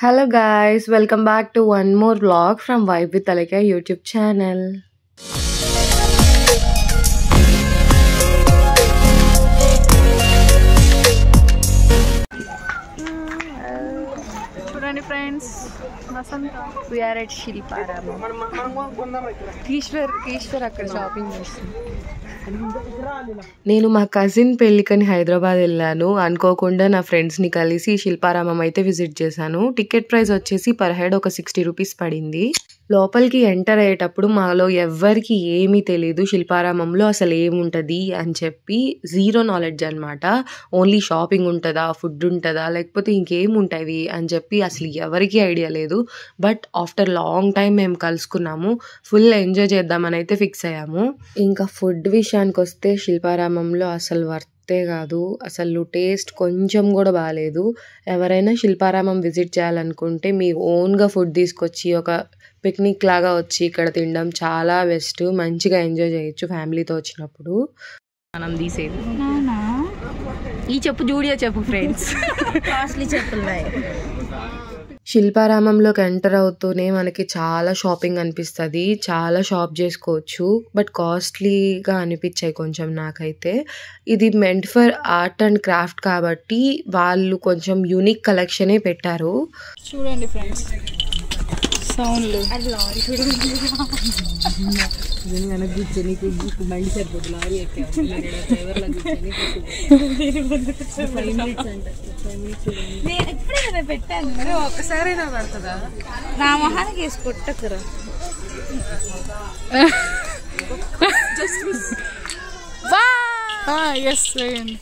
Hello guys, welcome back to one more vlog from Vibe with Alika YouTube channel. Hello friends, we are at Shilparamam. Ishwar akkada shopping chestunna. నేను మా cousin పెళ్ళికని హైదరాబాద్ వెళ్ళాను. అనుకోకుండా నా ఫ్రెండ్స్ని కలిసి శిల్పారామం అయితే విజిట్ చేశాను. టికెట్ ప్రైస్ వచ్చేసి పర్ హెడ్ ఒక 60 రూపీస్ పడింది. లోపలికి ఎంటర్ అయ్యేటప్పుడు మాలో ఎవ్వరికి ఏమీ తెలియదు శిల్పారామంలో అసలు ఏముంటుంది అని చెప్పి. జీరో నాలెడ్జ్ అనమాట. ఓన్లీ షాపింగ్ ఉంటుందా, ఫుడ్ ఉంటుందా, లేకపోతే ఇంకేముంటాయి అని చెప్పి అసలు ఎవరికీ ఐడియా లేదు. బట్ ఆఫ్టర్ లాంగ్ టైం మేము కలుసుకున్నాము. ఫుల్ ఎంజాయ్ చేద్దామని అయితే ఫిక్స్ అయ్యాము. ఇంకా ఫుడ్ విషయానికి వస్తే శిల్పారామంలో అసలు వర్తే కాదు. అసలు టేస్ట్ కొంచెం కూడా బాగాలేదు. ఎవరైనా శిల్పారామం విజిట్ చేయాలనుకుంటే మీ ఓన్గా ఫుడ్ తీసుకొచ్చి ఒక పిక్నిక్ లాగా వచ్చి ఇక్కడ తినడం చాలా బెస్ట్. మంచిగా ఎంజాయ్ చేయొచ్చు ఫ్యామిలీతో వచ్చినప్పుడు. మనం తీసేది ఈ చెప్పు జూడియో చెప్పు ఫ్రెండ్స్. కాస్ట్లీ చెప్పులున్నాయి. శిల్పారామంలోకి ఎంటర్ అవుతూనే మనకి చాలా షాపింగ్ అనిపిస్తుంది. చాలా షాప్ చేసుకోవచ్చు. బట్ కాస్ట్లీగా అనిపించాయి కొంచెం నాకైతే. ఇది meant for art and craft కాబట్టి వాళ్ళు కొంచెం యూనిక్ కలెక్షనే పెట్టారు. చూడండి ఫ్రెండ్స్, సౌండ్లు పెట్టాను. ఒక్కసారైనా పడుతుందా? నా మొహానికి వేసి కొట్టకురా. ఎస్ వేయండి.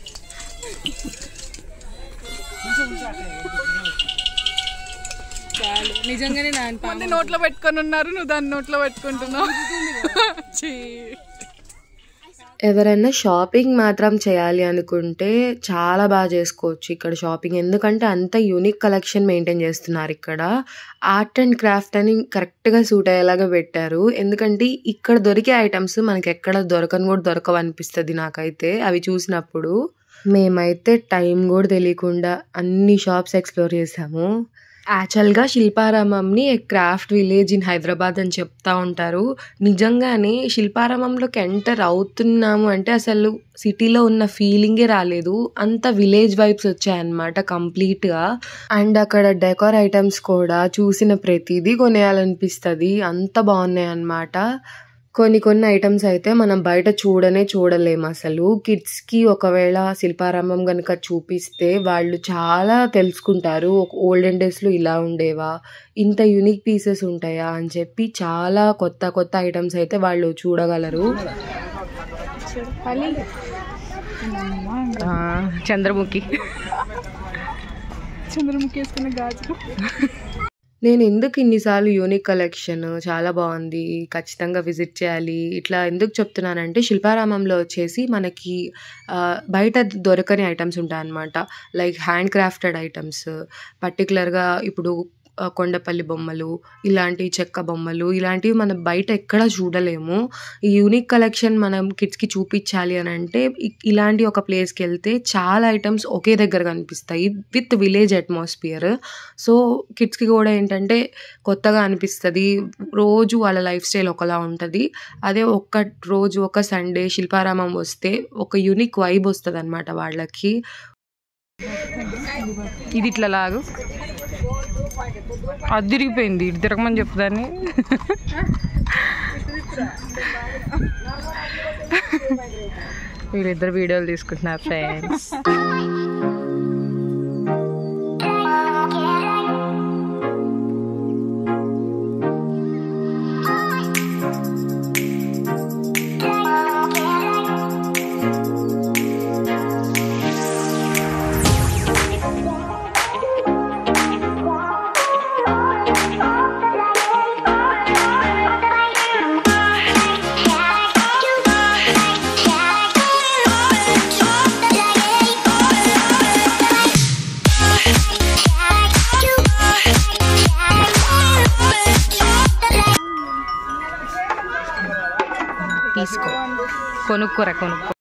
నిజంగానే నా నోట్లో పెట్టుకొని ఉన్నారు, నువ్వు దాన్ని నోట్లో పెట్టుకుంటున్నావు. ఎవరైనా షాపింగ్ మాత్రం చేయాలి అనుకుంటే చాలా బాగా చేసుకోవచ్చు ఇక్కడ షాపింగ్. ఎందుకంటే అంత యూనిక్ కలెక్షన్ మెయింటైన్ చేస్తున్నారు ఇక్కడ. ఆర్ట్ అండ్ క్రాఫ్ట్ అని కరెక్ట్గా సూట్ అయ్యేలాగా పెట్టారు. ఎందుకంటే ఇక్కడ దొరికే ఐటమ్స్ మనకి ఎక్కడ దొరకని కూడా దొరకవు అనిపిస్తుంది నాకైతే అవి చూసినప్పుడు. మేమైతే టైం కూడా తెలియకుండా అన్ని షాప్స్ ఎక్స్ప్లోర్ చేసాము. యాక్చువల్గా శిల్పారామంని క్రాఫ్ట్ విలేజ్ ఇన్ హైదరాబాద్ అని చెప్తా ఉంటారు. నిజంగానే శిల్పారామంలోకి ఎంటర్ అవుతున్నాము అంటే అసలు సిటీలో ఉన్న ఫీలింగే రాలేదు. అంత విలేజ్ వైబ్స్ వచ్చాయన్నమాట కంప్లీట్గా. అండ్ అక్కడ డెకోర్ ఐటమ్స్ కూడా చూసిన ప్రతిదీ కొనేయాలనిపిస్తుంది. అంత బాగున్నాయి అన్నమాట. కొన్ని ఐటమ్స్ అయితే మనం బయట చూడలేము అసలు. కిడ్స్కి ఒకవేళ శిల్పారామం కనుక చూపిస్తే వాళ్ళు చాలా తెలుసుకుంటారు. ఓల్డెన్ డేస్లో ఇలా ఉండేవా, ఇంత యూనిక్ పీసెస్ ఉంటాయా అని చెప్పి చాలా కొత్త ఐటమ్స్ అయితే వాళ్ళు చూడగలరు. చంద్రముఖి వేసుకున్న గాజులు. నేను ఎందుకు ఇన్నిసార్లు యూనిక్ కలెక్షన్ చాలా బాగుంది, ఖచ్చితంగా విజిట్ చేయాలి ఇట్లా ఎందుకు చెప్తున్నానంటే శిల్పారామంలో వచ్చేసి మనకి బయట దొరకని ఐటమ్స్ ఉంటాయన్నమాట. లైక్ హ్యాండ్ క్రాఫ్టెడ్ ఐటమ్స్, పర్టికులర్గా ఇప్పుడు కొండపల్లి బొమ్మలు, ఇలాంటి చెక్క బొమ్మలు, ఇలాంటివి మనం బయట ఎక్కడ చూడలేము. ఈ యూనిక్ కలెక్షన్ మనం కిడ్స్కి చూపించాలి అని అంటే ఇలాంటి ఒక ప్లేస్కి వెళ్తే చాలా ఐటమ్స్ ఒకే దగ్గర కనిపిస్తాయి విత్ విలేజ్ అట్మాస్ఫియర్. సో కిడ్స్కి కూడా ఏంటంటే కొత్తగా అనిపిస్తుంది. రోజు వాళ్ళ లైఫ్ స్టైల్ ఒకలా ఉంటుంది. అదే ఒక్క రోజు ఒక సండే శిల్పారామం వస్తే ఒక యూనిక్ వైబ్ వస్తుంది అనమాట వాళ్ళకి. ఇది ఇట్లా లాగు అదిరిగిపోయింది. ఇటు తిరగమని చెప్తాన్ని. వీళ్ళిద్దరు వీడియోలు తీసుకుంటున్నారు ఫ్రెండ్స్. తీసుకో, కొనుక్కోరా కొనుక్కో.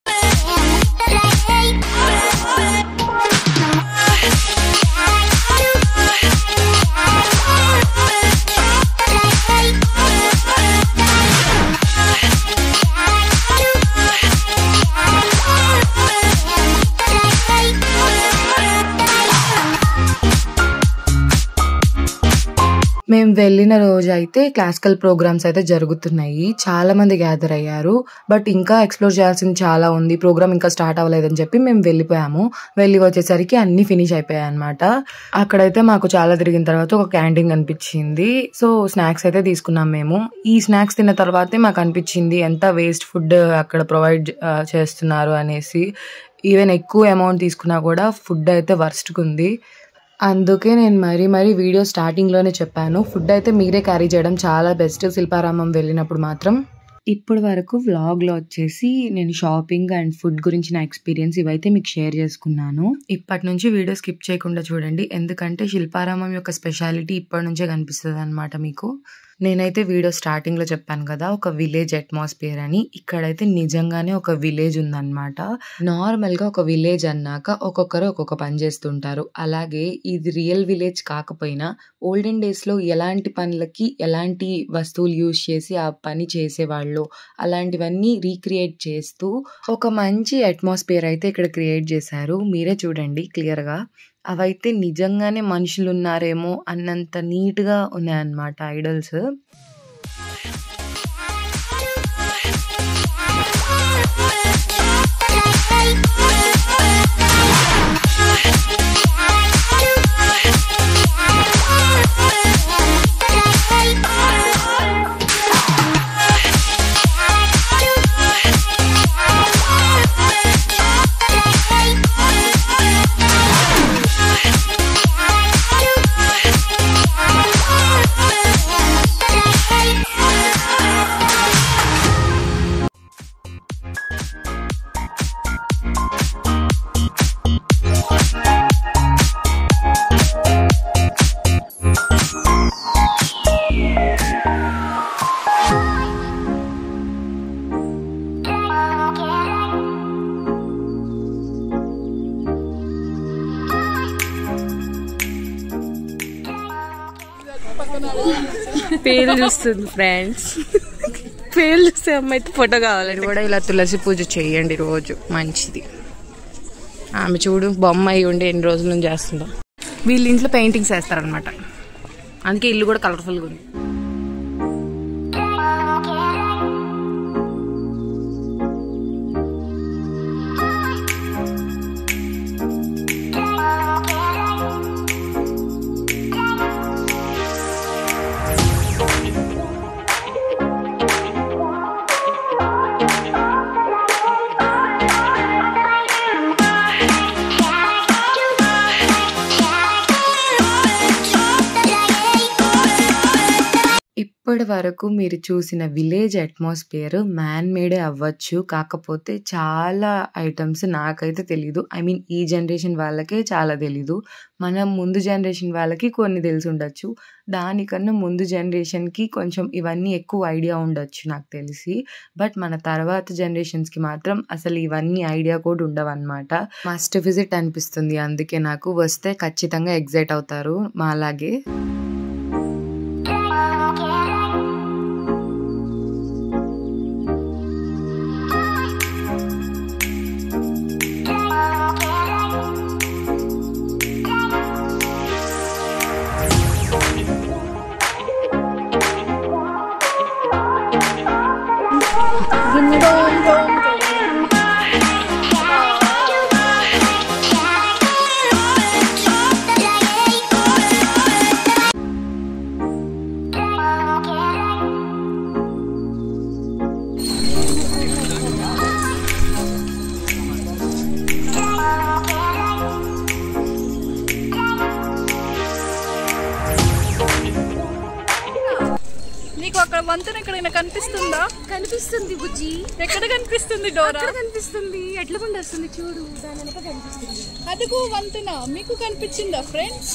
మేము వెళ్ళిన రోజు అయితే క్లాసికల్ ప్రోగ్రామ్స్ అయితే జరుగుతున్నాయి. చాలా మంది గ్యాదర్ అయ్యారు. బట్ ఇంకా ఎక్స్ప్లోర్ చేయాల్సింది చాలా ఉంది. ప్రోగ్రామ్ ఇంకా స్టార్ట్ అవ్వలేదని చెప్పి మేము వెళ్ళిపోయాము. వెళ్ళి వచ్చేసరికి అన్ని ఫినిష్ అయిపోయాయి అనమాట. అక్కడైతే మాకు చాలా తిరిగిన తర్వాత ఒక క్యాంటీన్ కనిపించింది. సో స్నాక్స్ అయితే తీసుకున్నాం మేము. ఈ స్నాక్స్ తిన్న తర్వాతే మాకు అనిపించింది ఎంత వేస్ట్ ఫుడ్ అక్కడ ప్రొవైడ్ చేస్తున్నారు అనేసి. ఈవెన్ ఎక్కువ అమౌంట్ తీసుకున్నా కూడా ఫుడ్ అయితే వర్స్ట్గా ఉంది. అందుకే నేను మరీ వీడియో స్టార్టింగ్లోనే చెప్పాను, ఫుడ్ అయితే మీరే క్యారీ చేయడం చాలా బెస్ట్ శిల్పారామం వెళ్ళినప్పుడు మాత్రం. ఇప్పటి వరకు వ్లాగ్లో వచ్చేసి నేను షాపింగ్ అండ్ ఫుడ్ గురించి నా ఎక్స్పీరియన్స్ ఇవైతే మీకు షేర్ చేసుకున్నాను. ఇప్పటి నుంచి వీడియో స్కిప్ చేయకుండా చూడండి, ఎందుకంటే శిల్పారామం యొక్క స్పెషాలిటీ ఇప్పటి నుంచే కనిపిస్తుంది అనమాట మీకు. నేనైతే వీడియో స్టార్టింగ్లో చెప్పాను కదా ఒక విలేజ్ అట్మాస్ఫియర్ అని. ఇక్కడైతే నిజంగానే ఒక విలేజ్ ఉందన్నమాట. నార్మల్గా ఒక విలేజ్ అన్నాక ఒక్కొక్కరు ఒక్కొక్క పని చేస్తుంటారు. అలాగే ఇది రియల్ విలేజ్ కాకపోయినా ఓల్డెన్ డేస్లో ఎలాంటి పనులకి ఎలాంటి వస్తువులు యూజ్ చేసి ఆ పని చేసేవాళ్ళు అలాంటివన్నీ రీక్రియేట్ చేస్తూ ఒక మంచి అట్మాస్ఫియర్ అయితే ఇక్కడ క్రియేట్ చేశారు. మీరే చూడండి క్లియర్గా. అవైతే నిజంగానే మనుషులు ఉన్నారేమో అన్నంత నీట్గా ఉన్నాయన్నమాట ఐడల్స్. పేరు చూస్తుంది ఫ్రెండ్స్. పేరు చూస్తే అమ్మాయితే ఫోటో కావాలని కూడా ఇలా తులసి పూజ చేయండి రోజు, మంచిది. ఆమె చూడు బొమ్మ అయి ఉండి ఎన్ని రోజుల నుంచి చేస్తుందో. వీళ్ళ ఇంట్లో పెయింటింగ్స్ వేస్తారనమాట, అందుకే ఇల్లు కూడా కలర్ఫుల్గా ఉంది. ఇప్పటి వరకు మీరు చూసిన విలేజ్ అట్మాస్ఫియర్ మ్యాన్ మేడే అవ్వచ్చు, కాకపోతే చాలా ఐటమ్స్ నాకైతే తెలీదు. ఐ మీన్ ఈ జనరేషన్ వాళ్ళకే చాలా తెలీదు. మనం ముందు జనరేషన్ వాళ్ళకి కొన్ని తెలిసి ఉండొచ్చు, దానికన్నా ముందు జనరేషన్కి కొంచెం ఇవన్నీ ఎక్కువ ఐడియా ఉండొచ్చు నాకు తెలిసి. బట్ మన తర్వాత జనరేషన్స్కి మాత్రం అసలు ఇవన్నీ ఐడియా కూడా ఉండవన్నమాట. మస్ట్ విజిట్ అనిపిస్తుంది. అందుకే నాకు వస్తే ఖచ్చితంగా ఎగ్జైట్ అవుతారు మా అలాగే. నీకు అక్కడ వంతెన ఎక్కడైనా కనిపిస్తుందా? కనిపిస్తుంది బుజ్జి. ఎక్కడ కనిపిస్తుంది డోరా? కనిపిస్తుంది, ఎట్ల బండి వస్తుంది చూడు, దాని వెనక కనిపిస్తుంది. అదిగో వంతెన. మీకు కనిపించిందా ఫ్రెండ్స్?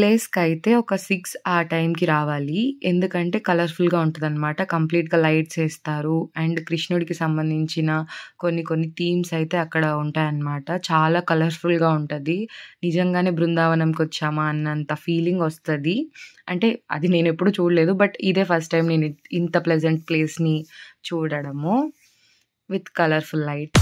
ప్లేస్‌కైతే ఒక 6 ఆ టైంకి రావాలి. ఎందుకంటే కలర్‌ఫుల్‌గా ఉంటదనమాట. కంప్లీట్‌గా లైట్స్ ఏస్తారు. అండ్ కృష్ణుడికి సంబంధించిన కొన్ని థీమ్స్ అయితే అక్కడ ఉంటాయన్నమాట. చాలా కలర్‌ఫుల్‌గా ఉంటది. నిజంగానే బృందావనంకొచ్చామా అన్నంత ఫీలింగ్ ఒస్తది. అంటే అది నేనెప్పుడు చూడలేదు. బట్ ఇదే ఫస్ట్ టైమ్ నేను ఇంత ప్లెజెంట్ ప్లేస్‌ని చూడడము విత్ కలర్‌ఫుల్ లైట్స్.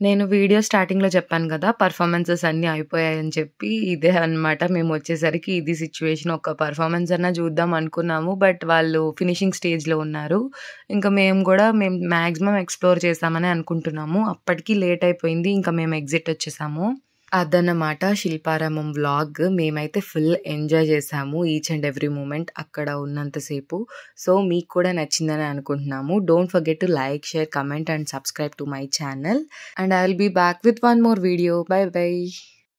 నేను వీడియో స్టార్టింగ్‌లో చెప్పాను గదా! పెర్ఫార్మన్సెస్ అన్నీ అయిపోయాయని చెప్పి. ఇదే అన్నమాట. మేమొచ్చేసరికి ఇది సిట్యుయేషన్. ఒక పెర్ఫార్మన్స్ అన్నా చూద్దాం అనుకున్నాము. బట్ వాళ్ళు ఫినిషింగ్ స్టేజ్‌లో ఉన్నారు. ఇంకా మేము మాక్సిమం ఎక్స్‌ప్లోర్ చేశామనే అనుకుంటున్నాము. అప్పటికి లేట్ అయిపోయింది. ఇంకా మేము ఎగ్జిట్ వచ్చేసాము. అదన్నమాట శిల్పారామం వ్లాగ్. మేమైతే ఫుల్ ఎంజాయ్ చేశాము ఈచ్ అండ్ ఎవ్రీ మూమెంట్ అక్కడ ఉన్నంత సేపు. సో మీకు కూడా నచ్చిందని అనుకుంటున్నాము. Don't forget to like, share, comment and subscribe to my channel. And I will be back with one more video. Bye by.